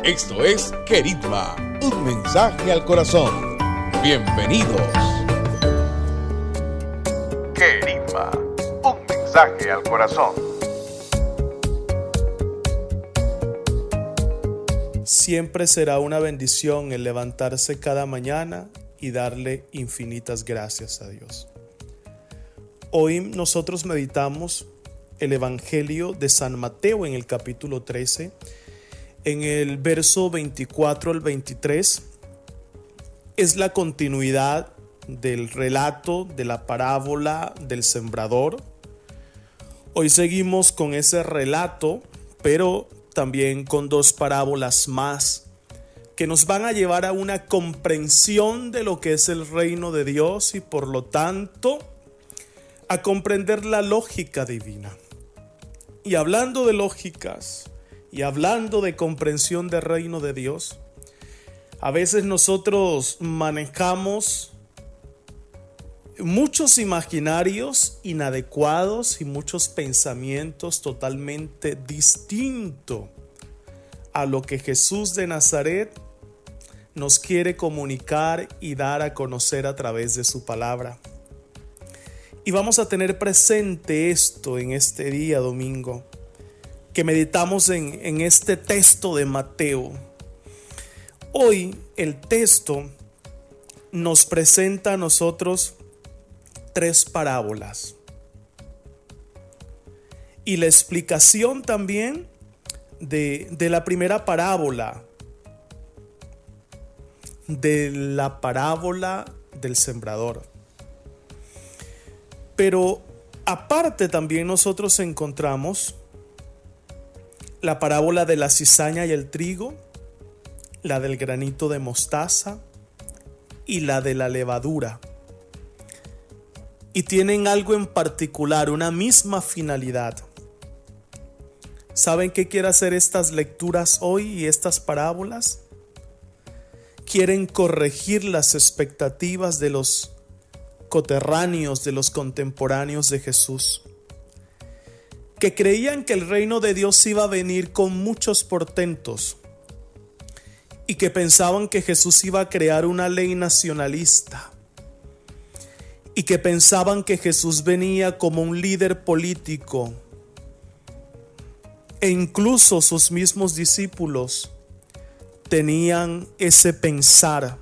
Esto es Querigma, un mensaje al corazón. Bienvenidos. Querigma, un mensaje al corazón. Siempre será una bendición el levantarse cada mañana y darle infinitas gracias a Dios. Hoy nosotros meditamos el Evangelio de San Mateo en el capítulo 13, en el verso 24 al 23. Es la continuidad del relato de la parábola del sembrador. Hoy seguimos con ese relato, pero también con dos parábolas más que nos van a llevar a una comprensión de lo que es el reino de Dios y por lo tanto a comprender la lógica divina. Y hablando de lógicas y hablando de comprensión del reino de Dios, a veces nosotros manejamos muchos imaginarios inadecuados y muchos pensamientos totalmente distintos a lo que Jesús de Nazaret nos quiere comunicar y dar a conocer a través de su palabra. Y vamos a tener presente esto en este día domingo, que meditamos en este texto de Mateo. Hoy el texto nos presenta a nosotros tres parábolas. Y la explicación también de la primera parábola, de la parábola del sembrador. Pero aparte también nosotros encontramos la parábola de la cizaña y el trigo, la del granito de mostaza y la de la levadura. Y tienen algo en particular, una misma finalidad. ¿Saben qué quiere hacer estas lecturas hoy y estas parábolas? Quieren corregir las expectativas de los coterráneos, de los contemporáneos de Jesús, que creían que el reino de Dios iba a venir con muchos portentos y que pensaban que Jesús iba a crear una ley nacionalista y que pensaban que Jesús venía como un líder político, e incluso sus mismos discípulos tenían ese pensar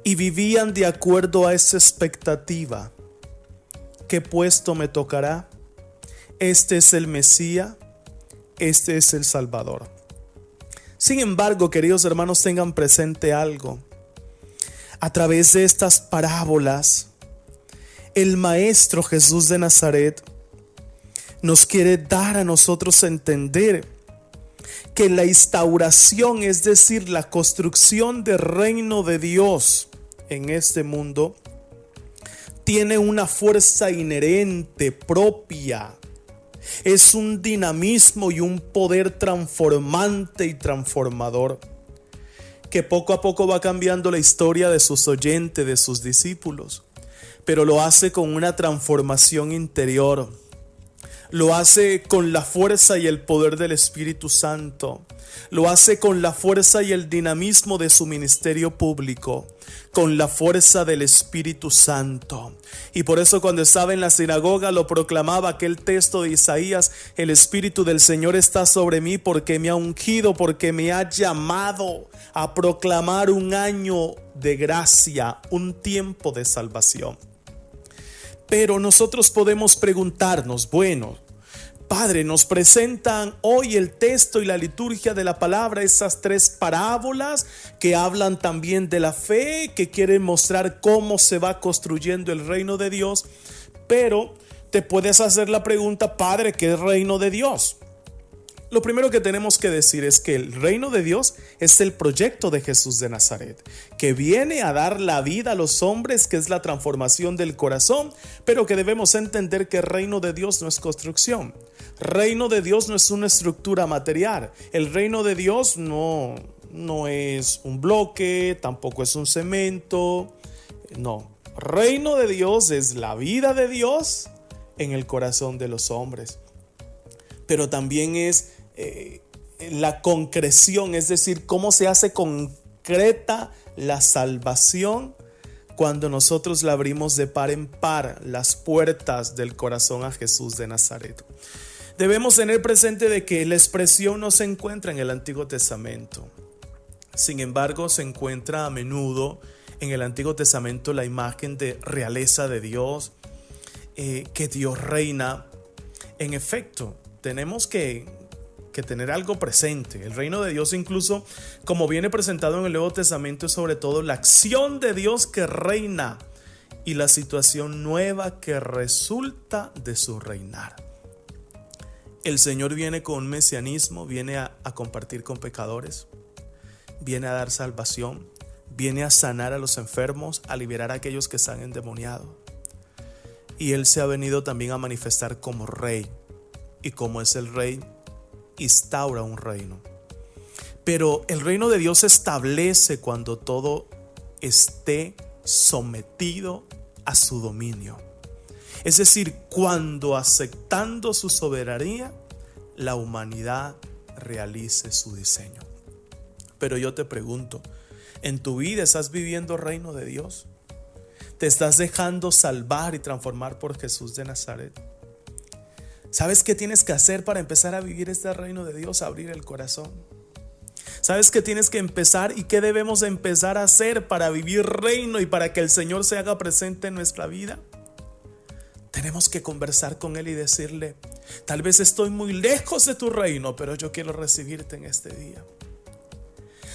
y vivían de acuerdo a esa expectativa. ¿Qué puesto me tocará? Este es el Mesías, este es el Salvador. Sin embargo, queridos hermanos, tengan presente algo. A través de estas parábolas, el Maestro Jesús de Nazaret nos quiere dar a nosotros a entender que la instauración, es decir, la construcción del reino de Dios en este mundo, tiene una fuerza inherente, propia. Es un dinamismo y un poder transformante y transformador que poco a poco va cambiando la historia de sus oyentes, de sus discípulos, pero lo hace con una transformación interior. Lo hace con la fuerza y el poder del Espíritu Santo. Lo hace con la fuerza y el dinamismo de su ministerio público, con la fuerza del Espíritu Santo. Y por eso cuando estaba en la sinagoga lo proclamaba aquel texto de Isaías: el Espíritu del Señor está sobre mí porque me ha ungido, porque me ha llamado a proclamar un año de gracia, un tiempo de salvación. Pero nosotros podemos preguntarnos, bueno, Padre, nos presentan hoy el texto y la liturgia de la palabra, esas tres parábolas que hablan también de la fe, que quieren mostrar cómo se va construyendo el reino de Dios. Pero te puedes hacer la pregunta, Padre, ¿qué es el reino de Dios? Lo primero que tenemos que decir es que el reino de Dios es el proyecto de Jesús de Nazaret, que viene a dar la vida a los hombres, que es la transformación del corazón, pero que debemos entender que el reino de Dios no es construcción. Reino de Dios no es una estructura material. El reino de Dios no es un bloque, tampoco es un cemento. No, reino de Dios es la vida de Dios en el corazón de los hombres. Pero también es la concreción, es decir, cómo se hace concreta la salvación cuando nosotros la abrimos de par en par, las puertas del corazón a Jesús de Nazaret. Debemos tener presente de que la expresión no se encuentra en el Antiguo Testamento. Sin embargo, se encuentra a menudo en el Antiguo Testamento la imagen de realeza de Dios, que Dios reina. En efecto, tenemos que tener algo presente. El reino de Dios, incluso como viene presentado en el Nuevo Testamento, es sobre todo la acción de Dios que reina y la situación nueva que resulta de su reinar. El Señor viene con un mesianismo, viene a compartir con pecadores, viene a dar salvación, viene a sanar a los enfermos, a liberar a aquellos que están endemoniados. Y Él se ha venido también a manifestar como rey. Y como es el rey, instaura un reino. Pero el reino de Dios se establece cuando todo esté sometido a su dominio. Es decir, cuando aceptando su soberanía, la humanidad realice su diseño. Pero yo te pregunto, ¿en tu vida estás viviendo el reino de Dios? ¿Te estás dejando salvar y transformar por Jesús de Nazaret? ¿Sabes qué tienes que hacer para empezar a vivir este reino de Dios? Abrir el corazón. ¿Sabes qué tienes que empezar y qué debemos empezar a hacer para vivir reino y para que el Señor se haga presente en nuestra vida? Tenemos que conversar con Él y decirle: tal vez estoy muy lejos de tu reino, pero yo quiero recibirte en este día.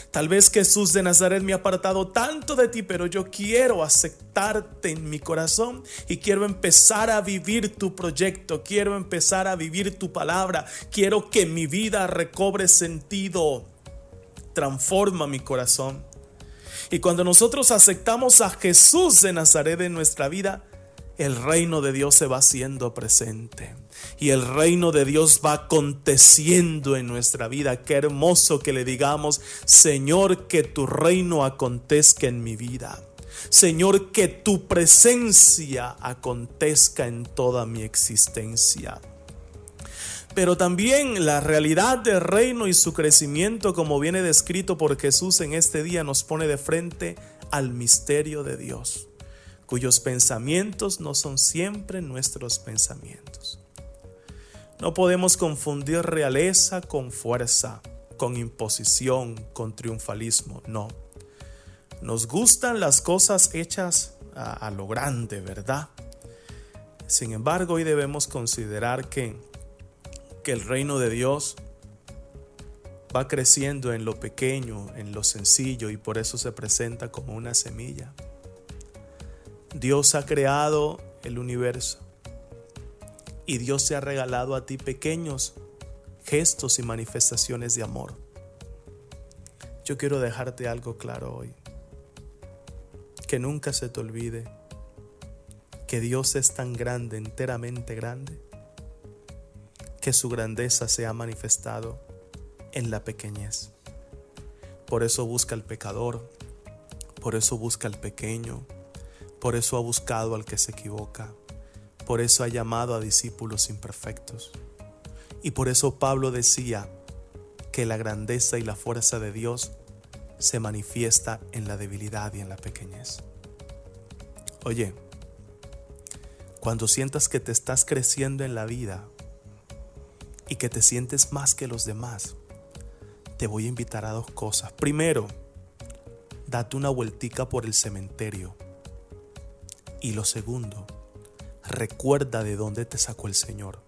Tal vez Jesús de Nazaret me ha apartado tanto de ti, pero yo quiero aceptarte en mi corazón y quiero empezar a vivir tu proyecto, quiero empezar a vivir tu palabra, quiero que mi vida recobre sentido. Transforma mi corazón. Y cuando nosotros aceptamos a Jesús de Nazaret en nuestra vida, el reino de Dios se va haciendo presente y el reino de Dios va aconteciendo en nuestra vida. Qué hermoso que le digamos: Señor, que tu reino acontezca en mi vida. Señor, que tu presencia acontezca en toda mi existencia. Pero también la realidad del reino y su crecimiento, como viene descrito por Jesús en este día, nos pone de frente al misterio de Dios, cuyos pensamientos no son siempre nuestros pensamientos. No podemos confundir realeza con fuerza, con imposición, con triunfalismo. No. Nos gustan las cosas hechas a lo grande, ¿verdad? Sin embargo, hoy debemos considerar que el reino de Dios va creciendo en lo pequeño, en lo sencillo, y por eso se presenta como una semilla. Dios ha creado el universo y Dios te ha regalado a ti pequeños gestos y manifestaciones de amor. Yo quiero dejarte algo claro hoy: que nunca se te olvide que Dios es tan grande, enteramente grande, que su grandeza se ha manifestado en la pequeñez. Por eso busca al pecador, por eso busca al pequeño, por eso ha buscado al que se equivoca, por eso ha llamado a discípulos imperfectos. Y por eso Pablo decía que la grandeza y la fuerza de Dios se manifiesta en la debilidad y en la pequeñez. Oye, cuando sientas que te estás creciendo en la vida y que te sientes más que los demás, te voy a invitar a dos cosas. Primero, date una vueltica por el cementerio. Y lo segundo, recuerda de dónde te sacó el Señor.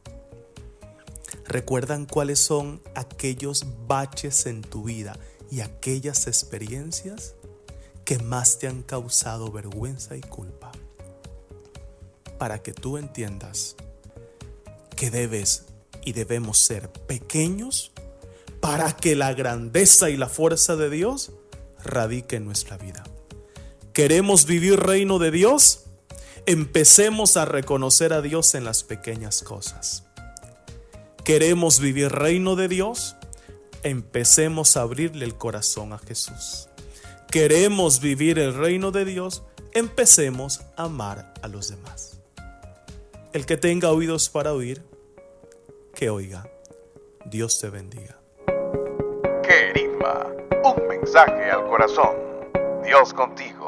Recuerdan cuáles son aquellos baches en tu vida y aquellas experiencias que más te han causado vergüenza y culpa, para que tú entiendas que debes y debemos ser pequeños para que la grandeza y la fuerza de Dios radique en nuestra vida. ¿Queremos vivir reino de Dios? Empecemos a reconocer a Dios en las pequeñas cosas. ¿Queremos vivir reino de Dios? Empecemos a abrirle el corazón a Jesús. ¿Queremos vivir el reino de Dios? Empecemos a amar a los demás. El que tenga oídos para oír, que oiga. Dios te bendiga. Ritma, un mensaje al corazón. Dios contigo.